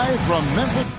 live from Memphis.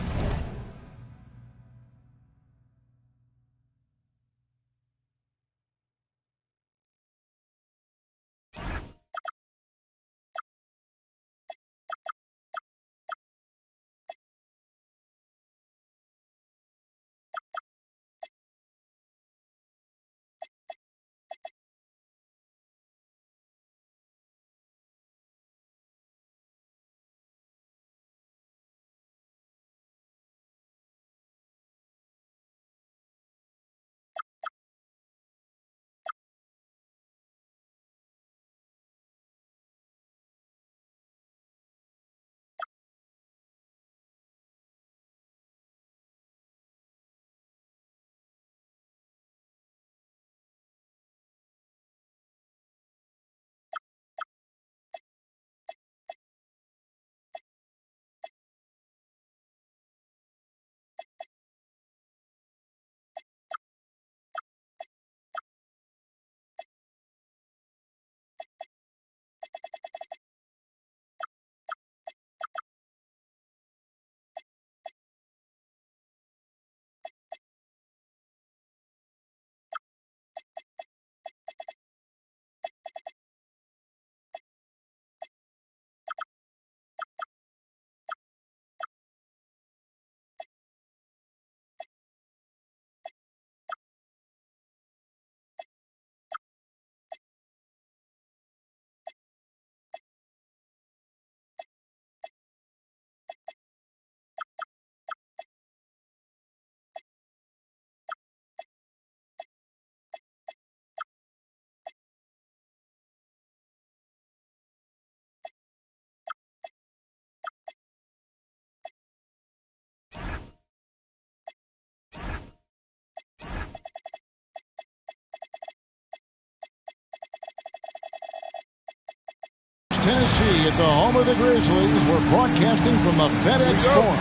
Tennessee at the home of the Grizzlies. We're broadcasting from the FedEx Forum.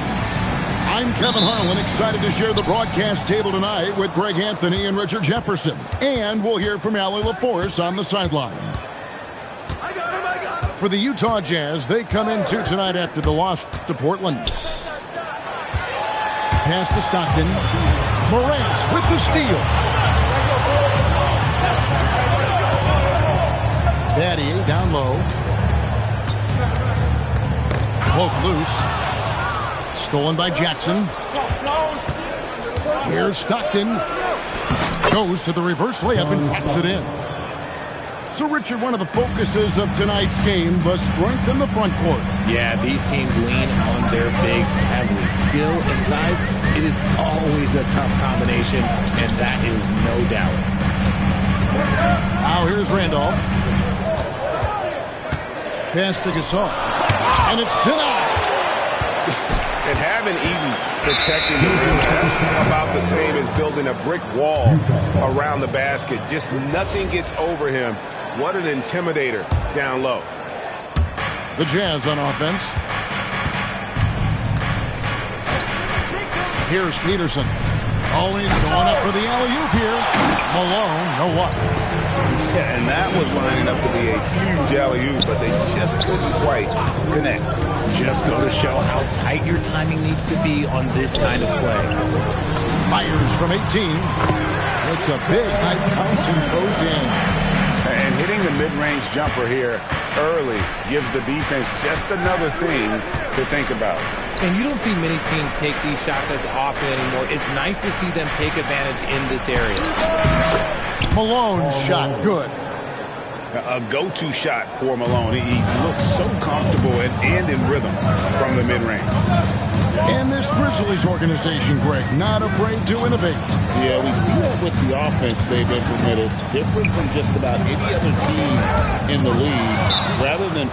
I'm Kevin Harlan, excited to share the broadcast table tonight with Greg Anthony and Richard Jefferson. And we'll hear from Allie LaForce on the sideline. For the Utah Jazz, they come in two tonight after the loss to Portland. Pass to Stockton. Morant with the steal. Daddy down low. Poke loose. Stolen by Jackson. Here's Stockton. Goes to the reverse layup and taps it in. So, Richard, one of the focuses of tonight's game was strength in the front court. Yeah, these teams lean on their bigs heavily. Skill and size, it is always a tough combination, and that is no doubt. Now here's Randolph. Pass to Gasol. And it's denied. And having Eaton protecting the rim is about the same as building a brick wall around the basket. Just nothing gets over him. What an intimidator down low. The Jazz on offense. Here's Peterson. Oh, he's going up for the alley-oop here. Malone, no what? Yeah, and that was lining up to be a huge alley-oop, but they just couldn't quite connect. Just go to show how tight your timing needs to be on this kind of play. Fires from 18. It's a big high bounce and goes in. And hitting the mid-range jumper here early gives the defense just another thing to think about. And you don't see many teams take these shots as often anymore. It's nice to see them take advantage in this area. Malone's shot good. A go-to shot for Malone. He looks so comfortable and in rhythm from the mid-range. And this Grizzlies organization, Greg, not afraid to innovate. Yeah, we see that with the offense they've implemented. Different from just about any other team in the league. Rather than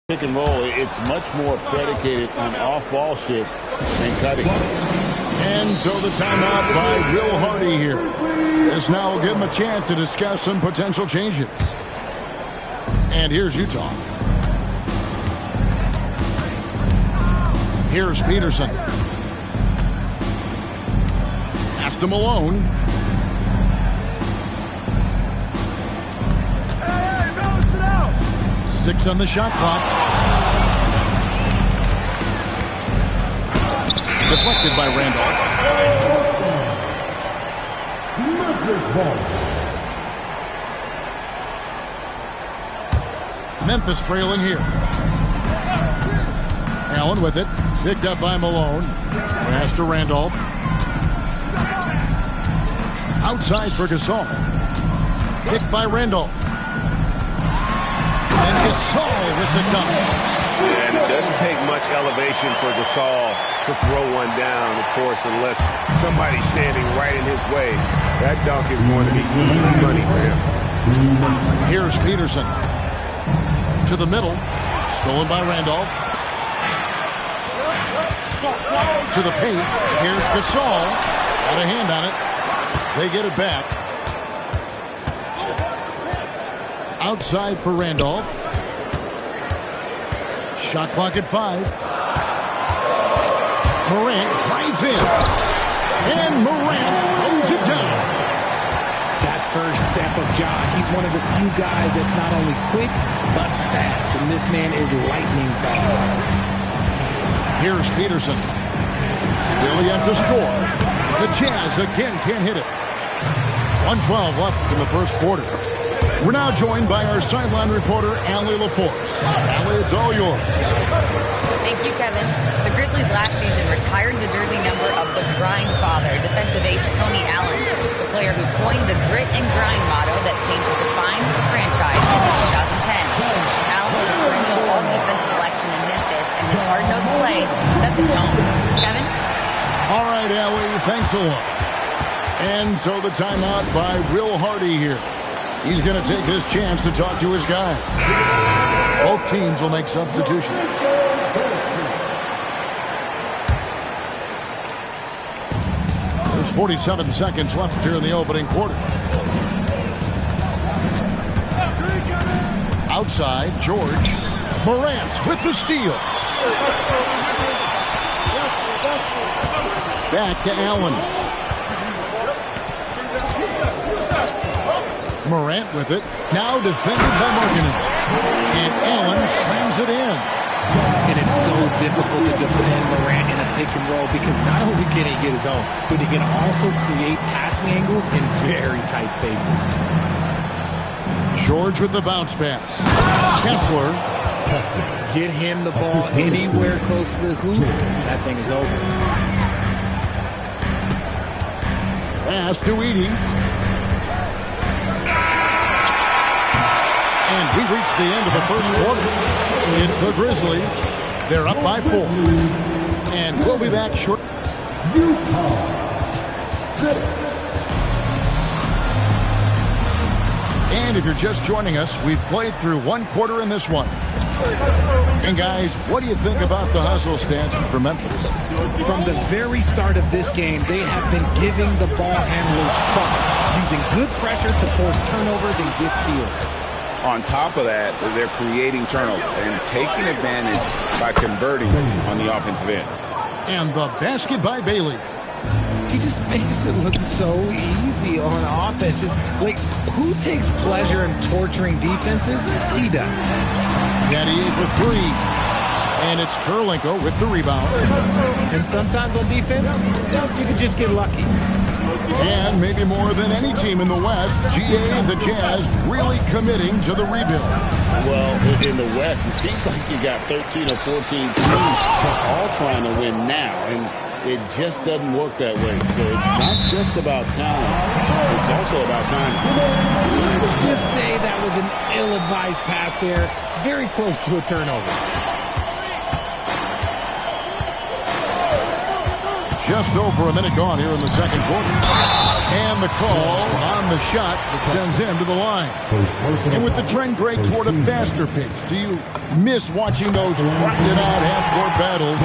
Pick and roll, it's much more predicated on off-ball shifts and cutting. And so the timeout by Will Hardy here. This now will give him a chance to discuss some potential changes. And here's Utah. Here's Peterson. Pass to Malone. Six on the shot clock. Deflected by Randolph. Memphis trailing here. Allen with it. Picked up by Malone. Pass to Randolph. Outside for Gasol. Picked by Randolph. And Gasol with the dunk. And it doesn't take much elevation for Gasol to throw one down, of course, unless somebody's standing right in his way. That dunk is going to be easy money for him. Here's Peterson. To the middle. Stolen by Randolph. To the paint. Here's Gasol. Got a hand on it. They get it back. Outside for Randolph. Shot clock at 5. Morant drives in. And Morant throws it down. That first step of Ja, he's one of the few guys that's not only quick, but fast. And this man is lightning fast. Here's Peterson. Still yet to score. The Jazz again can't hit it. 1:12 left in the first quarter. We're now joined by our sideline reporter, Allie LaForce. Allie, it's all yours. Thank you, Kevin. The Grizzlies last season retired the jersey number of the grind father, defensive ace Tony Allen, the player who coined the grit and grind motto that came to define the franchise in the 2010s. Allen was a perennial all-defense selection in Memphis, and his hard-nosed play set the tone. Kevin? All right, Allie, thanks a lot. And so the timeout by Will Hardy here. He's going to take this chance to talk to his guy. Both teams will make substitutions. There's 47 seconds left here in the opening quarter. Outside, George. Morant with the steal. Back to Allen. Morant with it. Now defended by Markkanen. And Allen slams it in. And it's so difficult to defend Morant in a pick and roll because not only can he get his own, but he can also create passing angles in very tight spaces. George with the bounce pass. Kessler. Get him the ball anywhere close to the hoop. That thing is over. Pass to Edey. And we reached the end of the first quarter. It's the Grizzlies. They're up by 4. And we'll be back short. And if you're just joining us, we've played through one quarter in this one. And guys, what do you think about the hustle stance for Memphis? From the very start of this game, they have been giving the ball handlers trouble, using good pressure to force turnovers and get steals. On top of that, they're creating turnovers and taking advantage by converting on the offensive end. And the basket by Bailey. He just makes it look so easy on offense. Like, who takes pleasure in torturing defenses? He does. Gaddy for 3. And it's Kurlenko with the rebound. And sometimes on defense, you can just get lucky. And maybe more than any team in the West, GA the Jazz really committing to the rebuild. Well, in the West, it seems like you got 13 or 14 teams all trying to win now, and it just doesn't work that way. So it's not just about talent, it's also about time. Let's just say that was an ill-advised pass there, very close to a turnover. Just over a minute gone here in the second quarter. And the call on the shot that sends him to the line. And with the trend, Greg, toward a faster pace, do you miss watching those grinded-out half-court battles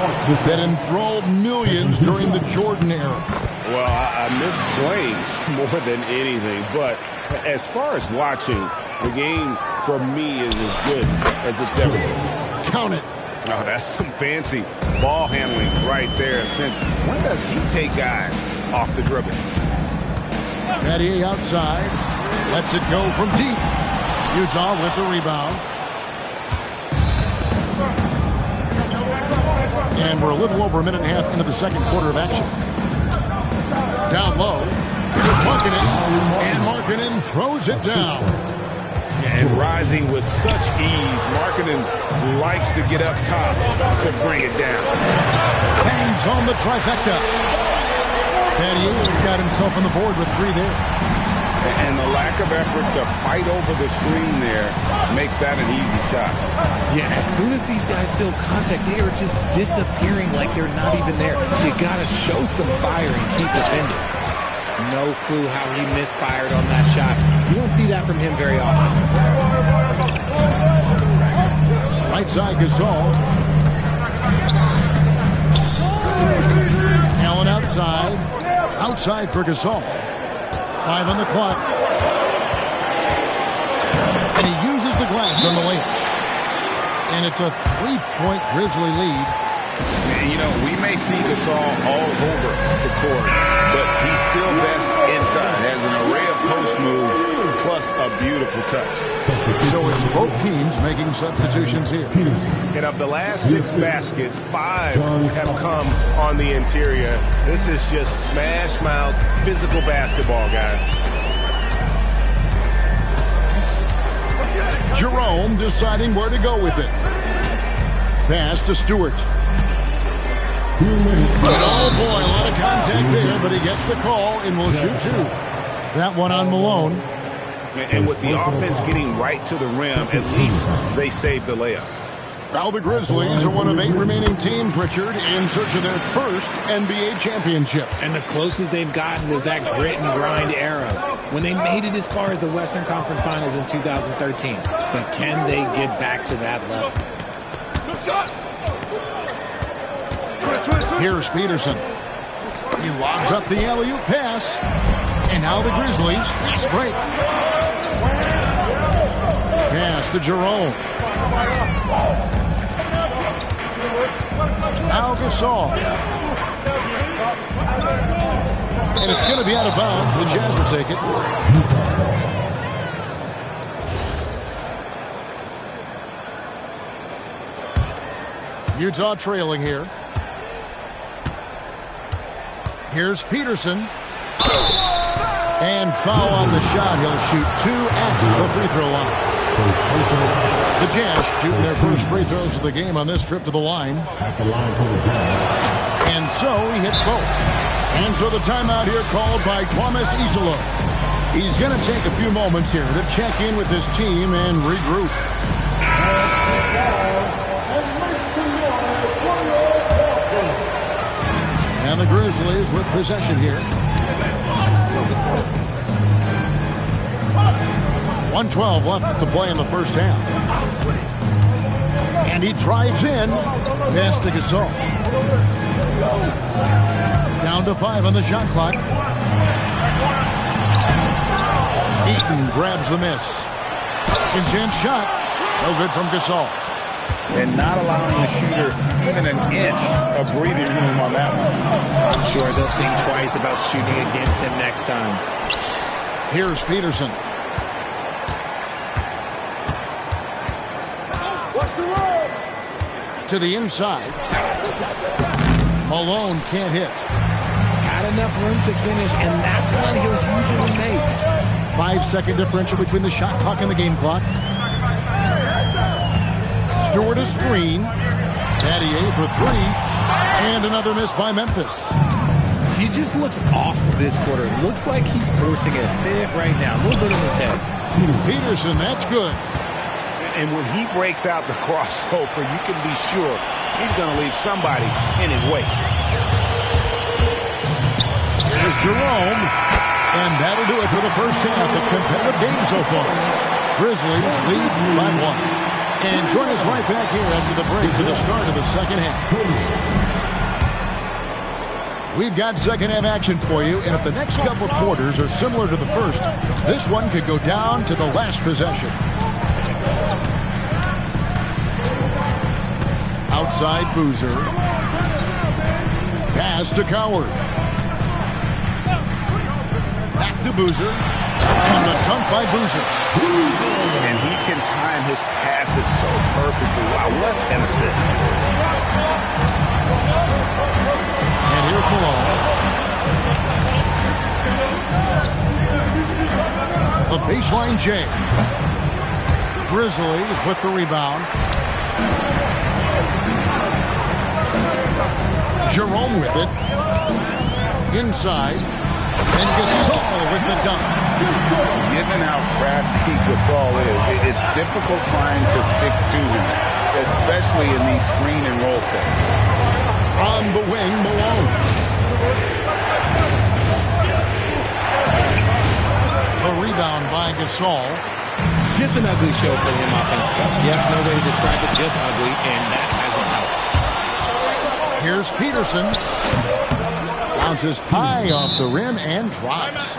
that enthralled millions during the Jordan era? Well, I miss playing more than anything. But as far as watching, the game for me is as good as it's ever been. Count it. Oh, that's some fancy ball handling right there. Since when does he take guys off the dribble? Battier outside. Lets it go from deep. Utah with the rebound. And we're a little over a minute and a half into the second quarter of action. Down low. Here's Markkanen. And Markkanen throws it down. And rising with such ease, Markkanen likes to get up top to bring it down. Hangs on the trifecta. Battier's got himself on the board with 3 there. And the lack of effort to fight over the screen there makes that an easy shot. Yeah, as soon as these guys feel contact, they are just disappearing like they're not even there. You got to show some fire and keep defending. No clue how he misfired on that shot. You don't see that from him very often. Right side, Gasol. Allen outside. Outside for Gasol. 5 on the clock. And he uses the glass on the layup. And it's a 3-point Grizzly lead. And, you know, we may see Gasol all over the court, but he's still best inside. Has an array of post moves, plus a beautiful touch. So it's both teams making substitutions here. And of the last 6 baskets, 5 have come on the interior. This is just smash mouth physical basketball, guys. Jerome deciding where to go with it. Pass to Stewart. Oh boy, a lot of contact there, but he gets the call and will shoot 2. That one on Malone. And with the offense getting right to the rim, at least they saved the layup. Now the Grizzlies are one of 8 remaining teams, Richard, in search of their first NBA championship. And the closest they've gotten was that grit and grind era when they made it as far as the Western Conference Finals in 2013. But can they get back to that level? Here's Peterson. He lobs up the alley-oop pass. And now the Grizzlies fast break. Pass to Jerome. Now Gasol. And it's going to be out of bounds. The Jazz will take it. Utah trailing here. Here's Peterson. And foul on the shot. He'll shoot 2 at the free throw line. The Jazz shooting their first free throws of the game on this trip to the line. And so he hits both. And so the timeout here called by Thomas Isolo. He's going to take a few moments here to check in with his team and regroup. And the Grizzlies with possession here. 1:12 left to play in the first half. And he drives in. Pass to Gasol. Down to 5 on the shot clock. Eaton grabs the miss. Second shot. No good from Gasol. And not allowing the shooter even an inch of breathing room on that one. I'm sure they'll think twice about shooting against him next time. Here's Peterson. What's the roll? To the inside. Malone can't hit. Had enough room to finish, and that's one he'll usually make. 5-second differential between the shot clock and the game clock. Stewart a screen. Battier for 3. And another miss by Memphis. He just looks off this quarter. Looks like he's forcing it a bit right now. A little bit in his head. Peterson, that's good. And when he breaks out the crossover, you can be sure he's going to leave somebody in his way. Jerome. And that'll do it for the first half of competitive game so far. Grizzlies lead by 1. And join us right back here after the break for the start of the second half. We've got second half action for you, and if the next couple quarters are similar to the first, this one could go down to the last possession. Outside Boozer. Pass to Coward. Back to Boozer. And the dunk by Boozer. And he can time his passes so perfectly. Wow, what an assist. And here's Malone. The baseline J. Grizzlies with the rebound. Jerome with it. Inside. And Gasol with the dunk. Given how crafty Gasol is, it's difficult trying to stick to him, especially in these screen and roll sets. On the wing, Malone. The rebound by Gasol. Just an ugly show for him offensively. Yep, no way to describe it, just ugly, and that hasn't helped. Here's Peterson. Bounces high off the rim and drops.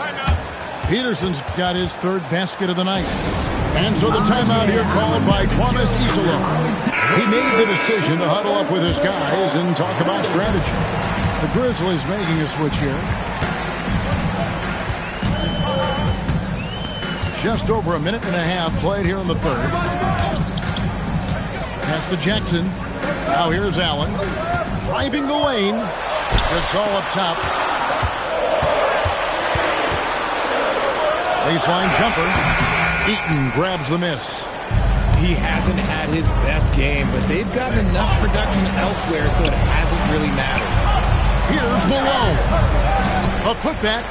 Peterson's got his third basket of the night. And so the timeout here called by Thomas Isolo. He made the decision to huddle up with his guys and talk about strategy. The Grizzlies making a switch here. Just over a minute and a half played here in the third. Pass to Jackson. Now here's Allen. Driving the lane. Gasol up top. Baseline jumper. Eaton grabs the miss. He hasn't had his best game, but they've gotten enough production elsewhere so it hasn't really mattered. Here's Malone. A putback.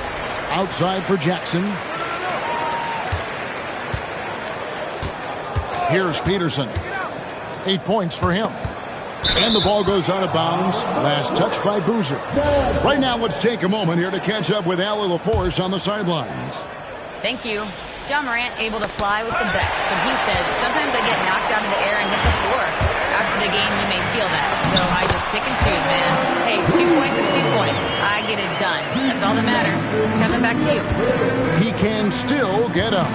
Outside for Jackson. Here's Peterson. 8 points for him. And the ball goes out of bounds. Last touch by Boozer. Right now, let's take a moment here to catch up with Allie LaForce on the sidelines. Thank you. John Morant able to fly with the best, but he said, sometimes I get knocked out of the air and hit the floor. After the game, you may feel that. So I just pick and choose, man. Hey, 2 points is 2 points. I get it done. That's all that matters. Kevin, back to you. He can still get up.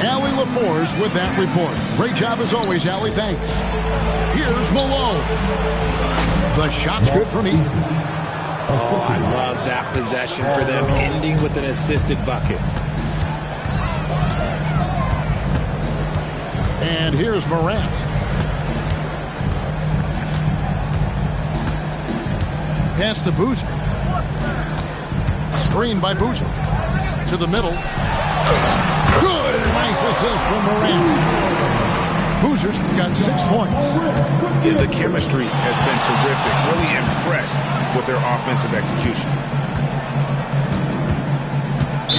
Allie LaForce with that report. Great job as always, Allie. Thanks. Here's Malone. The shot's good from Eaton. Oh, I love that possession for them, ending with an assisted bucket. And here's Morant. Pass to Boozer. Screen by Boozer. To the middle. Good. Nice assist from Morant. Boozer's got 6 points. Yeah, the chemistry has been terrific. Really impressed with their offensive execution.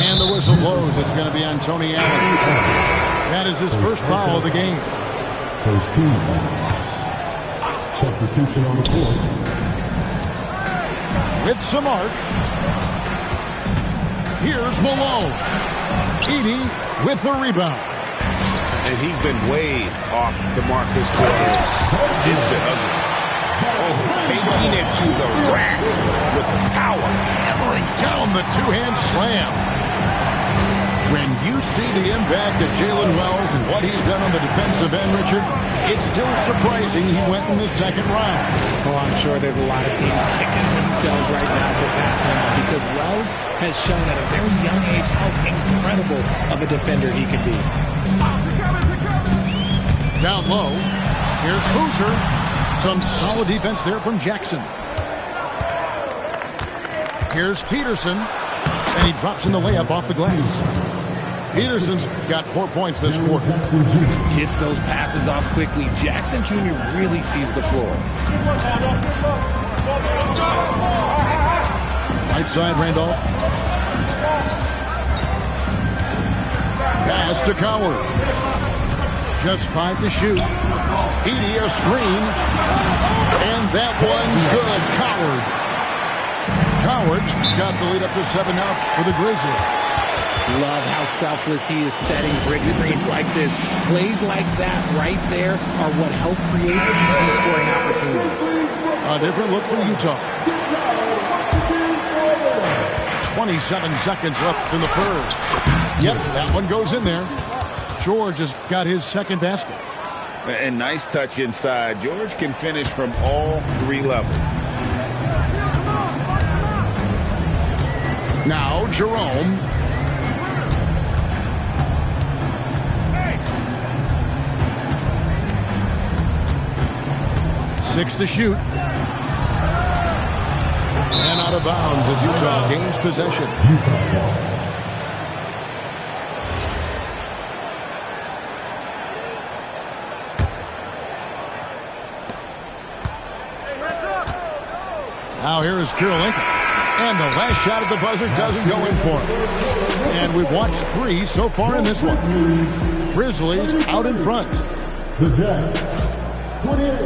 And the whistle blows. It's going to be on Tony Allen. That is his first foul of the game. First team. Substitution on the court. With some arc. Here's Malone. Edey with the rebound. And he's been way off the mark this quarter. It's been ugly. Oh, taking it to the rack with power. Hammering down the two-hand slam. When you see the impact of Jalen Wells and what he's done on the defensive end, Richard, it's still surprising he went in the second round. Well, I'm sure there's a lot of teams kicking themselves right now for passing him on because Wells has shown at a very young age how incredible of a defender he can be. Down low, here's Boozer. Some solid defense there from Jackson. Here's Peterson, and he drops in the layup off the glass. Peterson's got 4 points this quarter. Gets those passes off quickly. Jackson Jr. really sees the floor. Right side, Randolph. Pass to Coward. Just 5 to shoot. Edey a screen. And that one's good. Howard's got the lead up to 7 now for the Grizzlies. Love how selfless he is setting brick screens like this. Plays like that right there are what help create easy scoring opportunities. A different look for Utah. 27 seconds left in the third. Yep, that one goes in there. George has got his second basket. And nice touch inside. George can finish from all 3 levels. Now Jerome. Six to shoot. And out of bounds as Utah gains possession. Now here is Kirilenko. And the last shot at the buzzer doesn't go in for him. And we've watched 3 so far in this one. Grizzlies out in front. The Jazz, 28.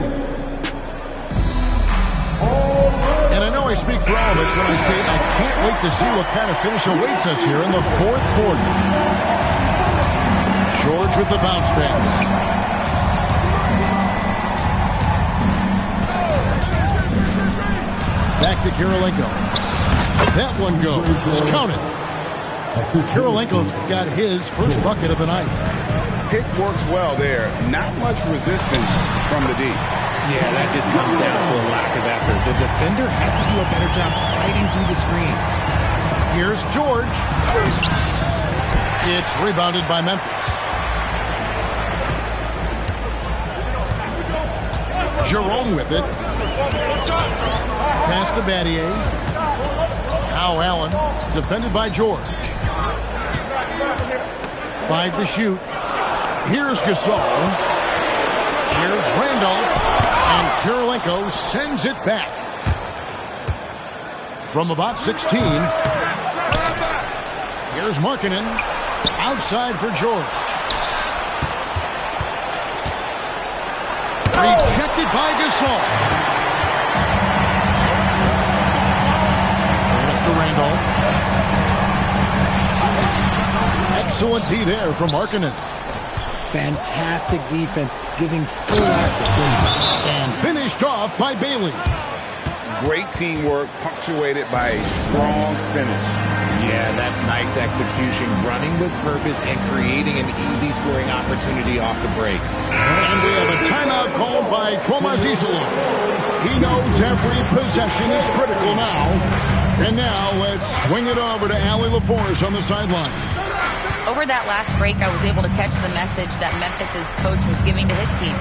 And I know I speak for all of us when I say I can't wait to see what kind of finish awaits us here in the fourth quarter. George with the bounce pass. Back to Kirilenko. That one goes. Counted. Kirilenko's got his first bucket of the night. Pick works well there. Not much resistance from the D. Yeah, that just comes down to a lack of effort. The defender has to do a better job fighting through the screen. Here's George. It's rebounded by Memphis. Jerome with it. Pass to Battier. Now Allen, defended by George. 5 to shoot. Here's Gasol. Here's Randolph. And Kirilenko sends it back. From about 16. Here's Markkanen. Outside for George. Rejected by Gasol. Pass to Randolph. Excellent D there from Markkanen. Fantastic defense, giving full effort. And finished off by Bailey. Great teamwork, punctuated by a strong finish. Yeah, that's nice execution, running with purpose and creating an easy scoring opportunity off the break. And we have a timeout called by Tomas Isola. He knows every possession is critical now. And now let's swing it over to Allie LaForce on the sideline. Over that last break, I was able to catch the message that Memphis's coach was giving to his team.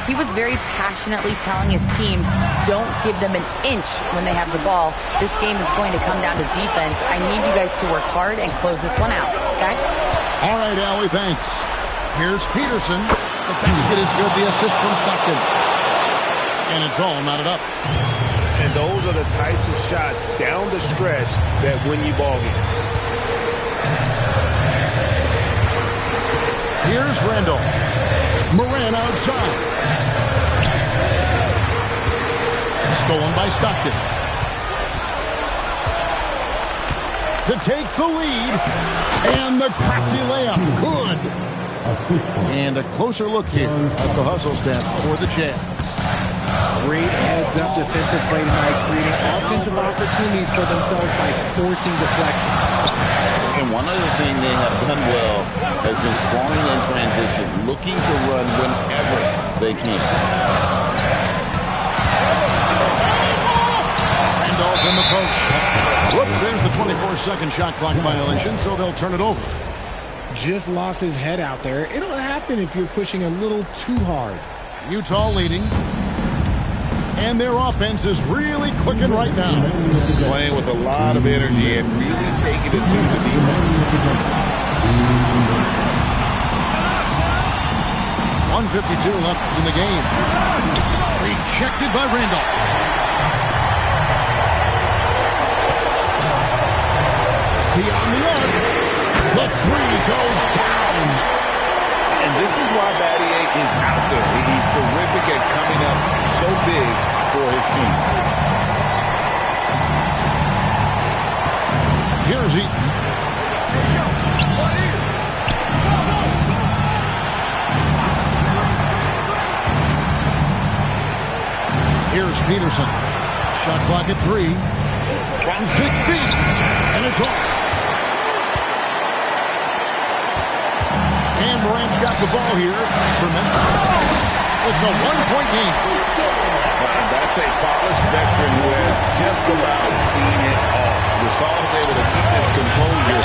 He was very passionately telling his team, don't give them an inch when they have the ball. This game is going to come down to defense. I need you guys to work hard and close this one out. Guys? All right, Allie, thanks. Here's Peterson. The basket is good. The assist from Stockton. And it's all knotted up. And those are the types of shots down the stretch that win you ball games. Here's Randolph. Moran outside. Stolen by Stockton. To take the lead. And the crafty layup. Good. And a closer look here at the hustle stats for the Jazz. Great heads-up defensive play tonight, creating offensive opportunities for themselves by forcing deflections. And one other thing they have done well has been scoring in transition, looking to run whenever they can. Randolph in the post. Whoops, there's the 24-second shot clock violation, so they'll turn it over. Just lost his head out there. It'll happen if you're pushing a little too hard. Utah leading. And their offense is really clicking right now. Playing with a lot of energy and really taking it to the defense. 1:52 left in the game. Rejected by Randolph. Beyond the arc. The three goes down. And this is why Battier is out there. He's terrific at coming up so big for his team. Here's Eaton. Here's Peterson. Shot clock at 3. From 6 feet. And it's off. And Morant's got the ball here for Memphis. It's a one-point game. That's a polished veteran who has just about seen it all. Gasol is able to keep his composure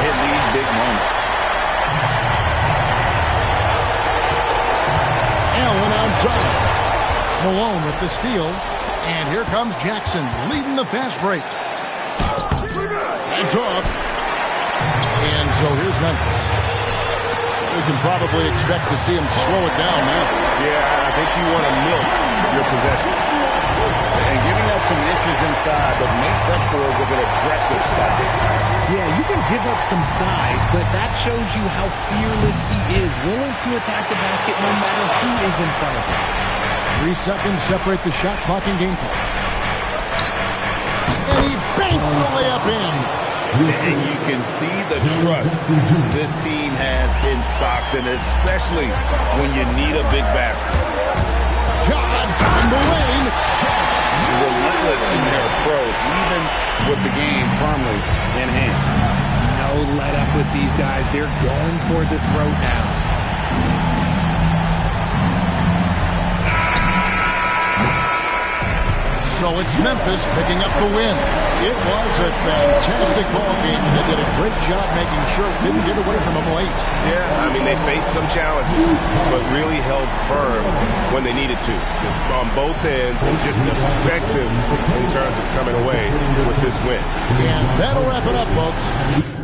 in these big moments. Allen outside. Malone with the steal. And here comes Jackson leading the fast break. That's off. And so here's Memphis. We can probably expect to see him slow it down now. Yeah, I think you want to milk your possession. And giving up some inches inside, but makes up for it with an aggressive style. Yeah, you can give up some size, but that shows you how fearless he is, willing to attack the basket no matter who is in front of him. 3 seconds separate the shot clock and game clock. And he banks the layup in. And you can see the trust this team has in Stockton, especially when you need a big basket. John down the lane. Relentless in their approach, even with the game firmly in hand. No let up with these guys. They're going for the throat now. So it's Memphis picking up the win. It was a fantastic ball game, and they did a great job making sure it didn't get away from them late. Yeah, I mean, they faced some challenges, but really held firm when they needed to. On both ends, and just effective in terms of coming away with this win. And that'll wrap it up, folks.